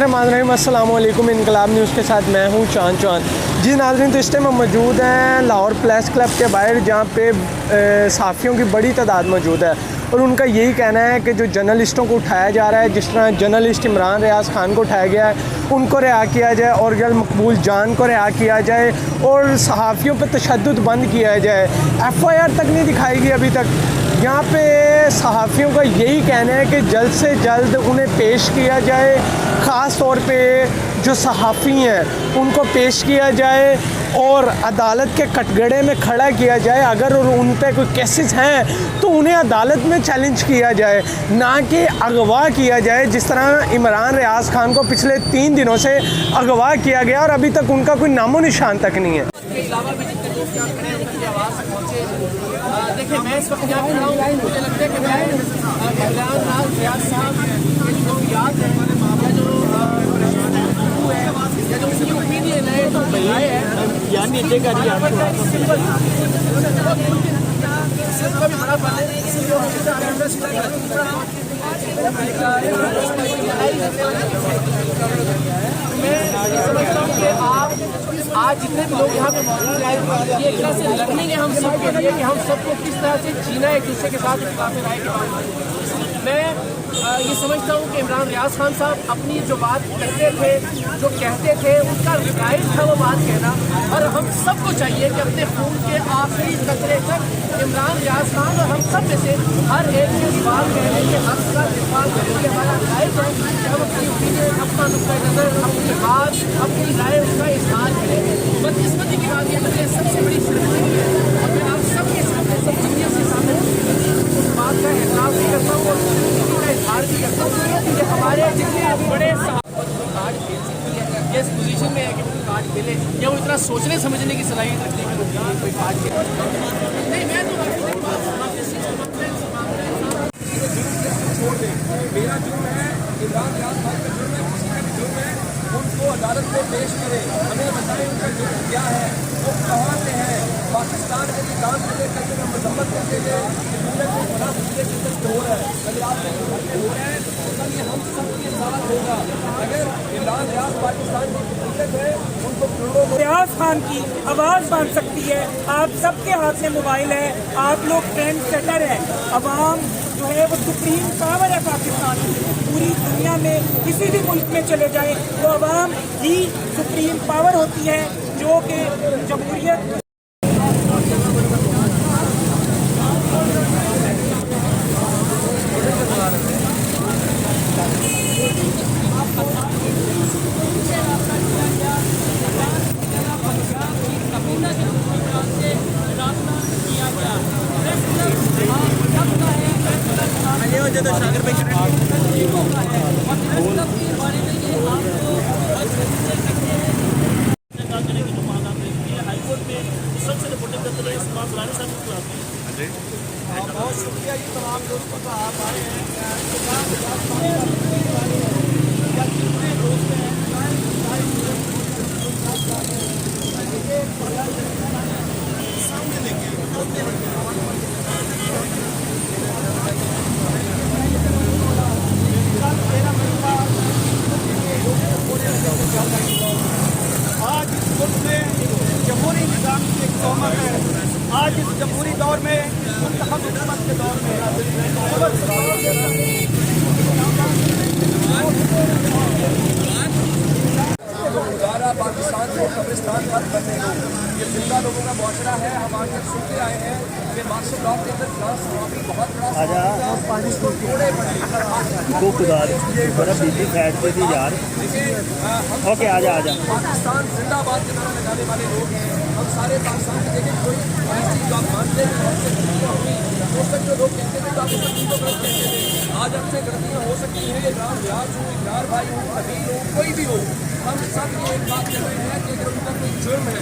बिस्मिल्लाहिर्रहमानिर्रहीम अस्सलाम वालेकुम। इनकलाब न्यूज़ के साथ मैं हूँ चांद। जी नाज़रीन, तो इस टाइम हम मौजूद हैं लाहौर प्रेस क्लब के बाहर, जहाँ पे सहाफ़ियों की बड़ी तादाद मौजूद है और उनका यही कहना है कि जो जर्नलिस्टों को उठाया जा रहा है, जिस तरह जर्नलिस्ट इमरान रियाज खान को उठाया गया है, उनको रिहा किया जाए और जल्द मकबूल जान को रिहा किया जाए और सहाफ़ियों पर तशद्दुद बंद किया जाए। FIR तक नहीं दिखाई गई अभी तक। यहाँ पे सहाफ़ियों का यही कहना है कि जल्द से जल्द उन्हें पेश किया जाए, ख़ास तौर पे जो सहाफ़ी हैं उनको पेश किया जाए और अदालत के कटघरे में खड़ा किया जाए। अगर उन पे कोई केसेस हैं तो उन्हें अदालत में चैलेंज किया जाए, ना कि अगवा किया जाए, जिस तरह इमरान रियाज खान को पिछले 3 दिनों से अगवा किया गया और अभी तक उनका कोई नामो निशान तक नहीं है। देखिए, मैं इस वक्त यहाँ खड़ा हूँ, मुझे लगता है कि मैं इमरान रियाज साहब की जो याद है या जो है या जो उनकी ओपिनियन है, जो राय है, सिर्फ भी बड़ा बात है। आज जितने भी लोग यहाँ पे मौजूद हैं, ये एक तरह से लर्निंग है हम सब के लिए कि हम सबको किस तरह से जीना है एक दूसरे के साथ इख्तिलाफ राय के बाद। मैं ये समझता हूँ कि इमरान रियाज खान साहब अपनी जो बात करते थे, जो कहते थे, उनका राइट था वो बात कहना, और हम सबको चाहिए कि अपने खून के आखिरी कतरे तक इमरान रियाज खान और हम सब में से हर एक के बात कहने के हक का इस्तेमाल करेंगे। हमारा राइट है कि हम अपनी ओपिनियन, अपना नुक्ता नज़र, अपनी बात, अपनी राय उसका इस्तेमाल करेंगे। बदकिस्मती की बात यह है, सबसे बड़ी शर्मिंदगी है, मैं आप सबके सामने, सब दुनिया के सामने उस बात का एहसास भी करता हूँ और उसका इजहार भी करता हूँ कि हमारे जितने बड़े कार्ड खेल सकती है, इस पोजीशन में है कि वो कार्ड खेले या वो इतना सोचने समझने की सलाहियत रखते हैं कि कोई कार्ड खेले। नहीं, मैं तो मेरा जुर्म है, इमरान रियाज खान का जुर्म है, किसी का भी जुर्म है, उनको अदालत में पेश करें, हमें बताएं उनका जुर्म क्या है, वो कहाँ से है। पाकिस्तान के निकाम को लेकर के हम मजम्मत करते थे कि दुनिया में बड़ा मुश्किल किस्म हो रहा है, अगर आप घटने हो रहे हैं तो कल ये हम सबके साथ होगा। अगर इमरान रियाज पाकिस्तान की हुकूमत है, उनको करोड़ों रियाज खान की आवाज़ बन सकती है। आप सबके हाथ में मोबाइल है, आप लोग ट्रेंड सेटर है। अवाम जो है वो सुप्रीम पावर है पाकिस्तान की। पूरी दुनिया में किसी भी मुल्क में चले जाए तो अवाम ही सुप्रीम पावर होती है, जो कि जमहूरियत तो सागर भाई बहुत शुक्रिया ये तमाम दोस्तों का, आप आए आज इस मुल्क में जमहूरी निज़ाम की एक तोहमत है। आज इस जमहूरी दौर में, मुंतखब हुकूमत के दौर में गुजारा पाकिस्तान को कब्रिस्तान मत करने को, ये जिंदा लोगों का मुआशरा है। हम आज तक सुनते आए हैं कि मार्शल लॉ के अंदर बहुत बड़ा बिजली फैट पे थी यार। ओके आजा पाकिस्तान जिंदाबाद के नारा लगाने वाले लोग हैं। हम सारे पाकिस्तान के देखें, कोई ऐसी चीज आप मानते हैं हो सकते लोग कहते थे, काफी तो गलत कहते थे। आज हमसे गलतियाँ हो सकती हैं, इमरान रियाज हो, इकरार भाई हो, नबील हो, कोई भी हो, हम सब ये एक बात कर रहे हैं कि अगर उनका कोई जुर्म है